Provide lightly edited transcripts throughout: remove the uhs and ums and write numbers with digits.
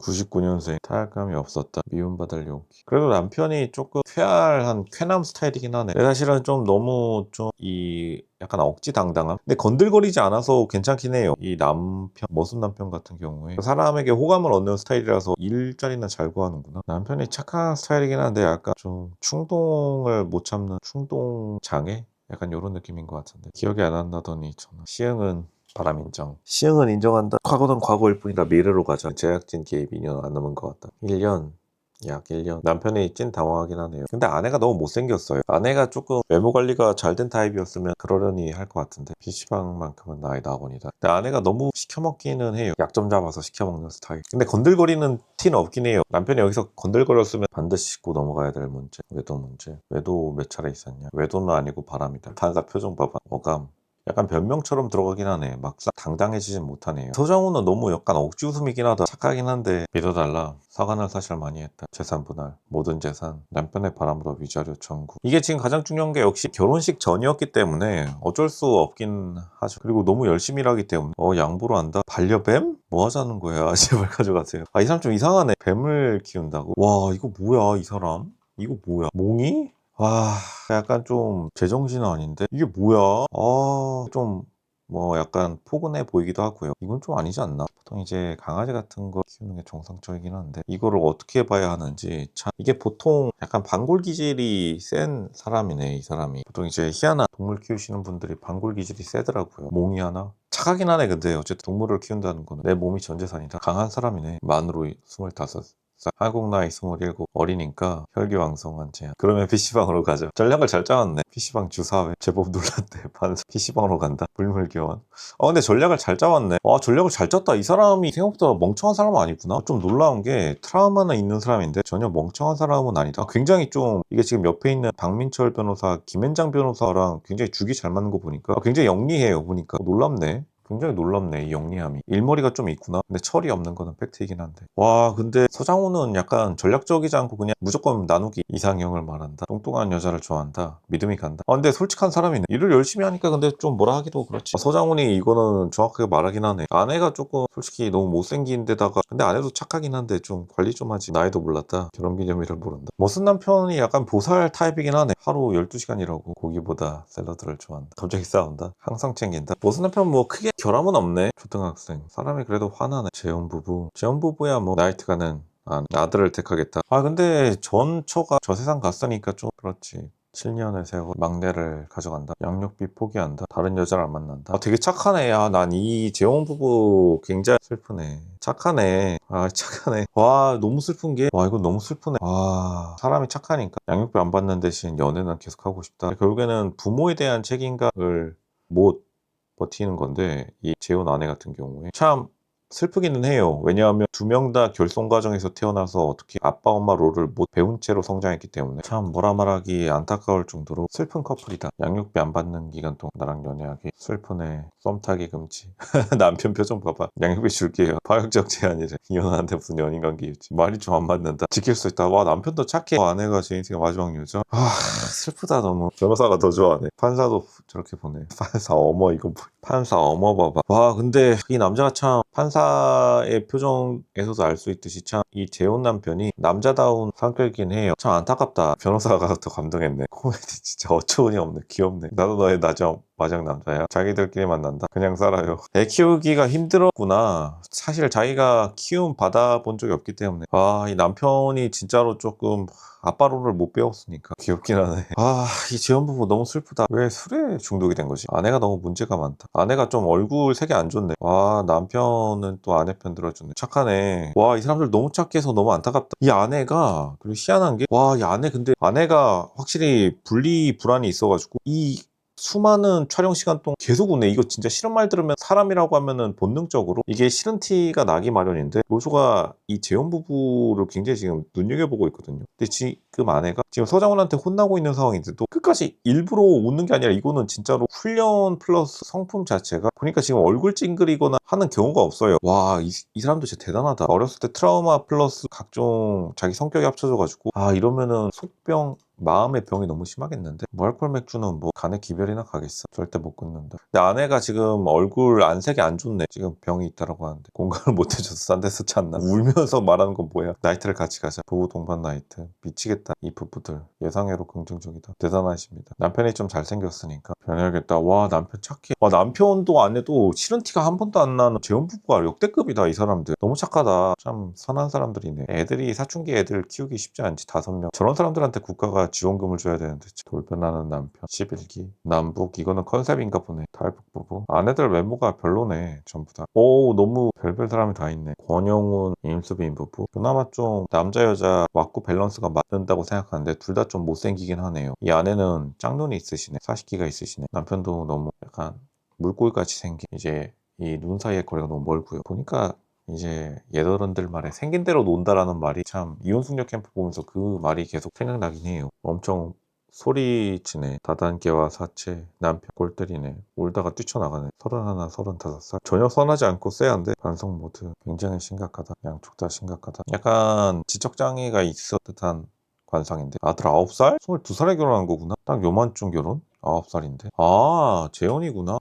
99년생 타협감이 없었다. 미움받을 용기. 그래도 남편이 조금 쾌활한 쾌남 스타일이긴 하네. 근데 사실은 좀 너무 좀 이 약간 억지당당함? 근데 건들거리지 않아서 괜찮긴 해요. 이 남편, 머슴 남편 같은 경우에 사람에게 호감을 얻는 스타일이라서 일자리는 잘 구하는구나. 남편이 착한 스타일이긴 한데 약간 좀 충동을 못 참는 충동 장애? 약간 이런 느낌인 것 같은데 기억이 안 나더니 저는 시흥은 바람 인정. 시흥은 인정한다. 과거는 과거일 뿐이다. 미래로 가자. 제작진 개입 2년 안 남은 것 같다. 1년. 약 1년. 남편이 찐 당황하긴 하네요. 근데 아내가 너무 못생겼어요. 아내가 조금 외모 관리가 잘 된 타입이었으면 그러려니 할 것 같은데 PC방만큼은 나의 낙원이다. 근데 아내가 너무 시켜먹기는 해요. 약점 잡아서 시켜먹는 스타일. 근데 건들거리는 티는 없긴 해요. 남편이 여기서 건들거렸으면 반드시 짚고 넘어가야 될 문제. 외도 문제. 외도 몇 차례 있었냐. 외도는 아니고 바람이다. 다가 표정 봐봐. 어감. 약간 변명처럼 들어가긴 하네. 막상 당당해지진 못하네요. 서장훈은 너무 약간 억지 웃음이긴 하다. 착하긴 한데 믿어달라. 사과는 사실 많이 했다. 재산 분할, 모든 재산, 남편의 바람으로 위자료 청구. 이게 지금 가장 중요한 게 역시 결혼식 전이었기 때문에 어쩔 수 없긴 하죠. 그리고 너무 열심히 일하기 때문에 양보를 한다? 반려뱀? 뭐 하자는 거야? 제발 가져가세요. 이 사람 좀 이상하네. 뱀을 키운다고? 와 이거 뭐야 이 사람? 이거 뭐야? 몽이? 약간 좀 제정신은 아닌데? 이게 뭐야? 좀 뭐 약간 포근해 보이기도 하고요. 이건 좀 아니지 않나? 보통 이제 강아지 같은 거 키우는 게 정상적이긴 한데 이거를 어떻게 봐야 하는지 참 이게 보통 약간 반골 기질이 센 사람이네 이 사람이. 보통 이제 희한한 동물 키우시는 분들이 반골 기질이 세더라고요. 몽이 하나? 착하긴 하네. 근데 어쨌든 동물을 키운다는 거는 내 몸이 전 재산이다. 강한 사람이네. 만으로 25. 한국 나이 27 어리니까 혈기왕성한 제안. 그러면 PC방으로 가죠. 전략을 잘 짜왔네. PC방 주사회 제법 놀랐대. PC방으로 간다. 불물교환. 근데 전략을 잘 짜왔네. 전략을 잘 짰다. 이 사람이 생각보다 멍청한 사람은 아니구나. 좀 놀라운 게 트라우마는 있는 사람인데 전혀 멍청한 사람은 아니다. 굉장히 좀 이게 지금 옆에 있는 박민철 변호사, 김앤장 변호사랑 굉장히 죽이 잘 맞는 거 보니까 굉장히 영리해요. 보니까 놀랍네. 굉장히 놀랍네 이 영리함이. 일머리가 좀 있구나. 근데 철이 없는 거는 팩트이긴 한데 근데 서장훈은 약간 전략적이지 않고 그냥 무조건 나누기. 이상형을 말한다. 뚱뚱한 여자를 좋아한다. 믿음이 간다. 근데 솔직한 사람이네. 일을 열심히 하니까 근데 좀 뭐라 하기도 그렇지. 서장훈이 이거는 정확하게 말하긴 하네. 아내가 조금 솔직히 너무 못생긴 데다가 근데 아내도 착하긴 한데 좀 관리 좀 하지. 나이도 몰랐다. 결혼기념일을 모른다. 머슴 남편이 약간 보살 타입이긴 하네. 하루 12시간 일하고 고기보다 샐러드를 좋아한다. 갑자기 싸운다. 항상 챙긴다. 머슴 남편 뭐 크게 결함은 없네. 초등학생. 사람이 그래도 화나네. 재혼부부. 재혼부부야 뭐 나이트 가는 아들을 택하겠다. 근데 전처가 저 세상 갔으니까 좀 그렇지. 7년의 세월 막내를 가져간다. 양육비 포기한다. 다른 여자를 안 만난다. 되게 착하네. 난 이 재혼 부부 굉장히 슬프네. 착하네. 착하네. 너무 슬픈 게 이거 너무 슬프네. 사람이 착하니까 양육비 안 받는 대신 연애는 계속 하고 싶다. 결국에는 부모에 대한 책임감을 못 버티는 건데 이 재혼 아내 같은 경우에 참 슬프기는 해요. 왜냐하면 두 명 다 결손 과정에서 태어나서 어떻게 아빠 엄마 롤을 못 배운 채로 성장했기 때문에 참 뭐라 말하기 안타까울 정도로 슬픈 커플이다. 양육비 안 받는 기간 동안 나랑 연애하기 슬프네. 썸 타기 금지. 남편 표정 봐봐. 양육비 줄게요. 파격적 제한이래. 이혼하는데 무슨 연인관계 유지. 말이 좀 안 맞는다. 지킬 수 있다. 남편도 착해. 아내가 제 인생의 마지막 여자. 슬프다 너무. 변호사가 더 좋아하네. 판사도 저렇게 보내. 판사 어머 이거 판사 어머 봐봐. 근데 이 남자가 참 판사의 표정에서도 알 수 있듯이 참 이 재혼 남편이 남자다운 성격이긴 해요. 참 안타깝다. 변호사가 더 감동했네. 코미디 진짜 어처구니 없네. 귀엽네. 나도 너의 마지막 남자야. 자기들끼리 만난다. 그냥 살아요. 애 키우기가 힘들었구나. 사실 자기가 키움 받아본 적이 없기 때문에 이 남편이 진짜로 조금 아빠로를 못 배웠으니까 귀엽긴 하네. 이 재혼부부 너무 슬프다. 왜 술에 중독이 된 거지? 아내가 너무 문제가 많다. 아내가 좀 얼굴 색이 안 좋네. 남편은 또 아내 편 들어주네. 착하네. 이 사람들 너무 착해서 너무 안타깝다. 이 아내가 그리고 희한한 게 이 아내 근데 아내가 확실히 불안이 있어가지고 이 수많은 촬영 시간 동안 계속 우네. 이거 진짜 싫은 말 들으면 사람이라고 하면은 본능적으로 이게 싫은 티가 나기 마련인데 로조가 이 재혼 부부를 굉장히 지금 눈여겨보고 있거든요. 근데 지금 아내가 지금 서장훈한테 혼나고 있는 상황인데도 끝까지 일부러 웃는 게 아니라 이거는 진짜로 훈련 플러스 성품 자체가 보니까 지금 얼굴 찡그리거나 하는 경우가 없어요. 이 사람도 진짜 대단하다. 어렸을 때 트라우마 플러스 각종 자기 성격이 합쳐져가지고 이러면은 속병 마음의 병이 너무 심하겠는데? 무알콜 맥주는 뭐 간에 기별이나 가겠어. 절대 못 끊는다. 근데 아내가 지금 얼굴 안색이 안 좋네. 지금 병이 있다라고 하는데 공감을 못 해줘서 싼 데 쓰지 않나? 울면서 말하는 건 뭐야? 나이트를 같이 가자. 부부 동반 나이트. 미치겠다. 이 부부들. 예상외로 긍정적이다. 대단하십니다. 남편이 좀 잘생겼으니까 변해야겠다. 와 남편 착해. 와 남편도 아내도 싫은 티가 한 번도 안 나는 재혼 부부가 역대급이다. 이 사람들. 너무 착하다. 참 선한 사람들이네. 애들이 사춘기 애들 키우기 쉽지 않지. 5명. 저런 사람들한테 국가가 지원금을 줘야 되는데. 돌변하는 남편. 11기. 남북. 이거는 컨셉인가 보네. 탈북 부부. 아내들 외모가 별로네. 전부 다. 오 너무 별별 사람이 다 있네. 권영훈, 임수빈 부부. 그나마 좀 남자 여자 맞고 밸런스가 맞는다고 생각하는데 둘 다 좀 못생기긴 하네요. 이 아내는 짝눈이 있으시네. 사십기가 있으시네. 남편도 너무 약간 물고기같이 생긴 이제 이 눈 사이의 거리가 너무 멀고요. 보니까 이제 예더런들 말에 생긴 대로 논다라는 말이 참 이혼숙녀 캠프 보면서 그 말이 계속 생각나긴 해요. 엄청 소리치네. 다단계와 사체, 남편 골 때리네. 울다가 뛰쳐나가네. 31, 35살. 전혀 선하지 않고 쎄한데 반성 모드 굉장히 심각하다. 양쪽 다 심각하다. 약간 지적장애가 있어 듯한 관상인데 아들 9살? 22살에 결혼한 거구나. 딱 요만쯤 결혼? 9살인데 아 재혼이구나.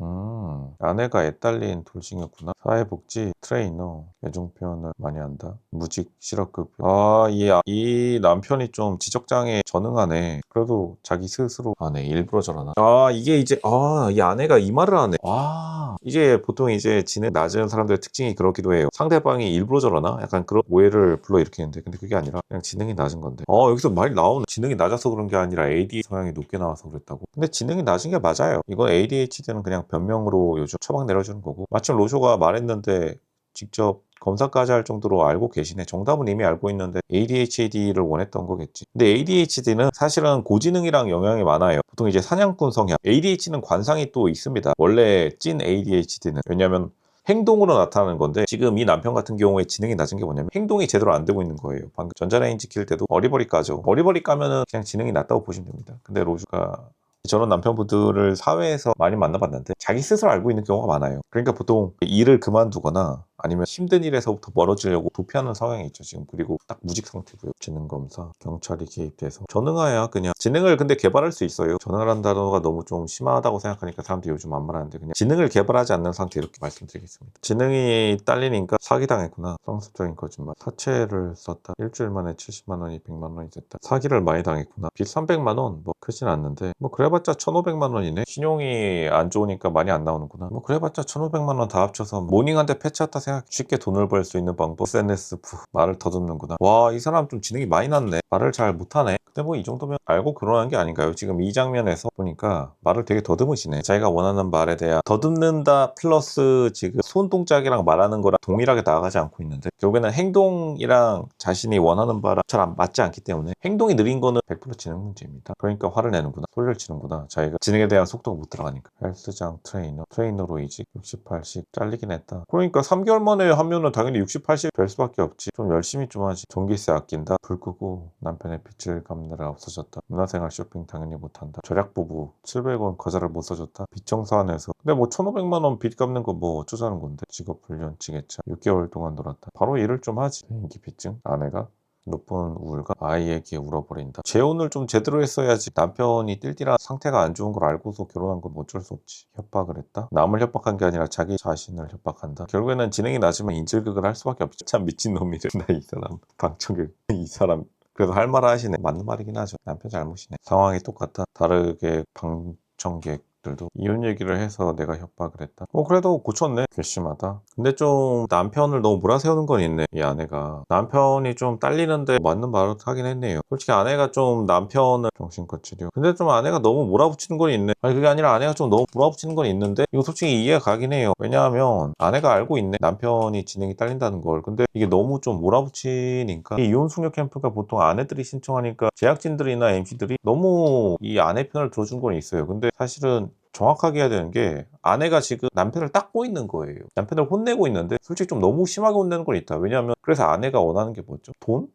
아내가 애 딸린 돌싱이었구나. 사회복지 트레이너 애정 표현을 많이 한다. 무직 실업급여. 이 남편이 좀 지적장애 전응하네. 그래도 자기 스스로 아네 일부러 저러나. 이게 이제 이 아내가 이 말을 하네. 이제 보통 이제 지능 낮은 사람들의 특징이 그렇기도 해요. 상대방이 일부러 저러나 약간 그런 오해를 불러일으키는데 근데 그게 아니라 그냥 지능이 낮은 건데. 여기서 말이 나오네. 지능이 낮아서 그런 게 아니라 AD 성향이 높게 나와서 그랬다고. 근데 지능이 낮은 게 맞아요. 이건 ADHD는 그냥 변명으로 요즘 처방 내려주는 거고. 마침 로쇼가 말했는데 직접 검사까지 할 정도로 알고 계시네. 정답은 이미 알고 있는데 ADHD를 원했던 거겠지. 근데 ADHD는 사실은 고지능이랑 영향이 많아요. 보통 이제 사냥꾼 성향. ADHD는 관상이 또 있습니다. 원래 찐 ADHD는. 왜냐면 행동으로 나타나는 건데 지금 이 남편 같은 경우에 지능이 낮은 게 뭐냐면 행동이 제대로 안 되고 있는 거예요. 방금 전자레인지 킬 때도 어리버리 까죠. 어리버리 까면은 그냥 지능이 낮다고 보시면 됩니다. 근데 로즈가 저런 남편분들을 사회에서 많이 만나봤는데 자기 스스로 알고 있는 경우가 많아요. 그러니까 보통 일을 그만두거나 아니면 힘든 일에서부터 멀어지려고 도피하는 성향이 있죠 지금. 그리고 딱 무직 상태고요. 지능검사 경찰이 개입돼서 전응하야 그냥 지능을 근데 개발할 수 있어요. 전응을 한 단어가 너무 좀 심하다고 생각하니까 사람들이 요즘 안 말하는데 그냥 지능을 개발하지 않는 상태 이렇게 말씀드리겠습니다. 지능이 딸리니까 사기당했구나. 상습적인 거짓말. 사채를 썼다. 일주일 만에 70만 원이 100만 원이 됐다. 사기를 많이 당했구나. 빚 300만 원 뭐 크진 않는데 뭐 그래봤자 1,500만 원이네. 신용이 안 좋으니까 많이 안 나오는구나. 뭐 그래봤자 1,500만 원 다 합쳐서 모닝한테 패치했다 생각. 쉽게 돈을 벌 수 있는 방법. SNS 말을 더듬는구나. 와 이 사람 좀 지능이 많이 낮네. 말을 잘 못하네. 근데 뭐 이 정도면 알고 결혼한 게 아닌가요? 지금 이 장면에서 보니까 말을 되게 더듬으시네. 자기가 원하는 말에 대한 더듬는다 플러스 지금 손동작이랑 말하는 거랑 동일하게 나아가지 않고 있는데 결국에는 행동이랑 자신이 원하는 바랑 잘 안 맞지 않기 때문에 행동이 느린 거는 100% 지능 문제입니다. 그러니까 화를 내는구나. 소리를 치는구나. 자기가 지능에 대한 속도가 못 들어가니까. 헬스장 트레이너로 이직 68씩 잘리긴 했다. 그러니까 3개월 만에 하면은 당연히 68씩 될 수밖에 없지. 좀 열심히 좀 하지. 전기세 아낀다. 불 끄고 남편의 빚을 갚느라 없어졌다. 문화생활 쇼핑 당연히 못한다. 절약부부 700원 과자를 못 사줬다. 빚 청산해서 근데 뭐 1,500만 원 빚 갚는 거 뭐 어쩌자는 건데. 직업 훈련 지게차 6개월 동안 놀았다. 바로 일을 좀 하지. 비행기피증 아내가 높은 우울감 아이에게 울어버린다. 재혼을 좀 제대로 했어야지. 남편이 띨띨한 상태가 안 좋은 걸 알고서 결혼한 건 어쩔 수 없지. 협박을 했다. 남을 협박한 게 아니라 자기 자신을 협박한다. 결국에는 지능이 낮으면 인질극을 할 수밖에 없지. 참 미친놈이래. 나 이 사람 방청객 이 사람 그래도 할 말을 하시네. 맞는 말이긴 하죠. 남편 잘못이네. 상황이 똑같다. 다르게 방청객들도 이혼 얘기를 해서 내가 협박을 했다. 그래도 고쳤네. 괘씸하다. 근데 좀 남편을 너무 몰아세우는 건 있네. 이 아내가 남편이 좀 딸리는데 맞는 말을 하긴 했네요. 솔직히 아내가 좀 남편을 정신과 치료 근데 좀 아내가 너무 몰아붙이는 건 있네. 아니 그게 아니라 아내가 좀 너무 몰아붙이는 건 있는데 이거 솔직히 이해가 가긴 해요. 왜냐하면 아내가 알고 있네. 남편이 지능이 딸린다는 걸. 근데 이게 너무 좀 몰아붙이니까 이 이혼숙녀 캠프가 보통 아내들이 신청하니까 제작진들이나 MC들이 너무 이 아내 편을 들어준 건 있어요. 근데 사실은 정확하게 해야 되는 게 아내가 지금 남편을 닦고 있는 거예요. 남편을 혼내고 있는데 솔직히 좀 너무 심하게 혼내는 건 있다. 왜냐하면 그래서 아내가 원하는 게 뭐죠? 돈?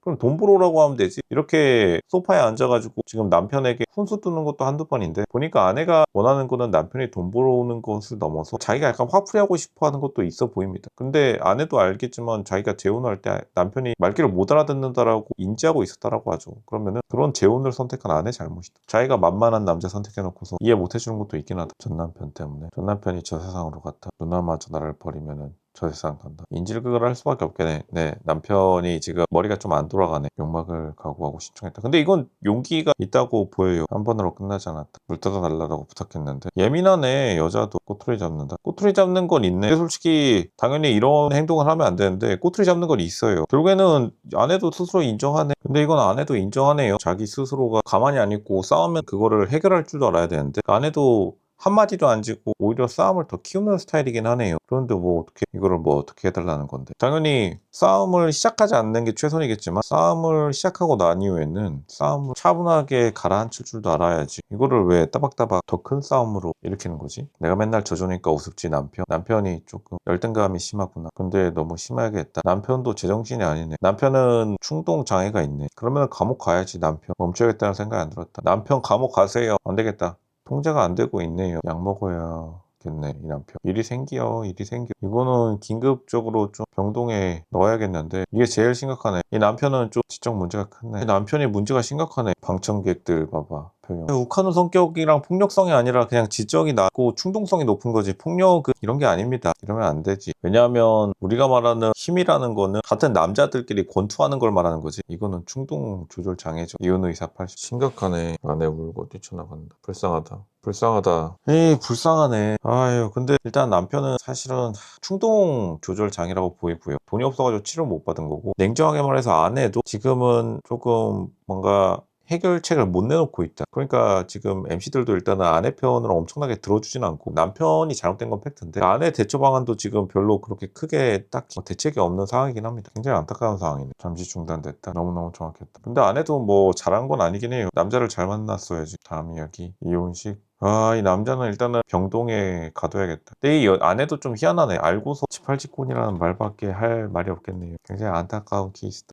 그럼 돈 벌어라고 하면 되지. 이렇게 소파에 앉아가지고 지금 남편에게 훈수 두는 것도 한두 번인데, 보니까 아내가 원하는 거는 남편이 돈 벌어오는 것을 넘어서 자기가 약간 화풀이하고 싶어 하는 것도 있어 보입니다. 근데 아내도 알겠지만 자기가 재혼할 때 남편이 말귀를 못 알아듣는다라고 인지하고 있었다라고 하죠. 그러면은 그런 재혼을 선택한 아내 잘못이다. 자기가 만만한 남자 선택해놓고서 이해 못 해주는 것도 있긴 하다. 전 남편 때문에. 전 남편이 저 세상으로 갔다. 누나마저 나를 버리면은 저 세상 간다. 인질극을 할 수밖에 없겠네. 네, 남편이 지금 머리가 좀 안 돌아가네. 욕먹을 각오하고 신청했다. 근데 이건 용기가 있다고 보여요. 한 번으로 끝나지 않았다. 물 뜯어달라고 부탁했는데, 예민하네. 여자도 꼬투리 잡는다. 꼬투리 잡는 건 있네. 근데 솔직히 당연히 이런 행동을 하면 안 되는데 꼬투리 잡는 건 있어요. 결국에는 아내도 스스로 인정하네. 근데 이건 아내도 인정하네요. 자기 스스로가 가만히 안 있고 싸우면 그거를 해결할 줄도 알아야 되는데, 아내도 한마디도 안 짓고 오히려 싸움을 더 키우는 스타일이긴 하네요. 그런데 뭐 어떻게 이거를 뭐 어떻게 해달라는 건데. 당연히 싸움을 시작하지 않는 게 최선이겠지만, 싸움을 시작하고 난 이후에는 싸움을 차분하게 가라앉힐 줄도 알아야지. 이거를 왜 따박따박 더 큰 싸움으로 일으키는 거지? 내가 맨날 져주니까 우습지 남편이 조금 열등감이 심하구나. 근데 너무 심하게 했다. 남편도 제정신이 아니네. 남편은 충동 장애가 있네. 그러면 감옥 가야지. 남편 멈춰야겠다는 생각이 안 들었다. 남편 감옥 가세요. 안 되겠다. 통제가 안 되고 있네요. 약 먹어야겠네, 이 남편. 일이 생겨. 이거는 긴급적으로 좀 병동에 넣어야겠는데, 이게 제일 심각하네. 이 남편은 좀 지적 문제가 크네. 이 남편이 문제가 심각하네. 방청객들 봐봐. 표현. 욱하는 성격이랑 폭력성이 아니라 그냥 지적이 낮고 충동성이 높은 거지, 폭력은 이런 게 아닙니다. 이러면 안 되지. 왜냐하면 우리가 말하는 힘이라는 거는 같은 남자들끼리 권투하는 걸 말하는 거지. 이거는 충동 조절 장애죠. 이혼 의사 80. 심각하네. 아내 울고 뛰쳐나간다. 불쌍하다. 에이, 불쌍하네. 아유, 근데 일단 남편은 사실은 충동 조절 장애라고 보이고요. 돈이 없어가지고 치료 못 받은 거고, 냉정하게 말해서 아내도 지금은 조금 뭔가 해결책을 못 내놓고 있다. 그러니까 지금 MC들도 일단은 아내 편을 엄청나게 들어주진 않고, 남편이 잘못된 건 팩트인데 아내 대처 방안도 지금 별로 그렇게 크게 딱히 뭐 대책이 없는 상황이긴 합니다. 굉장히 안타까운 상황이네. 잠시 중단됐다. 너무너무 정확했다. 근데 아내도 뭐 잘한 건 아니긴 해요. 남자를 잘 만났어야지. 다음 이야기. 이혼식. 아, 이 남자는 일단은 병동에 가둬야겠다. 근데 이 아내도 좀 희한하네. 알고서 18직혼이라는 말밖에 할 말이 없겠네요. 굉장히 안타까운 케이스다.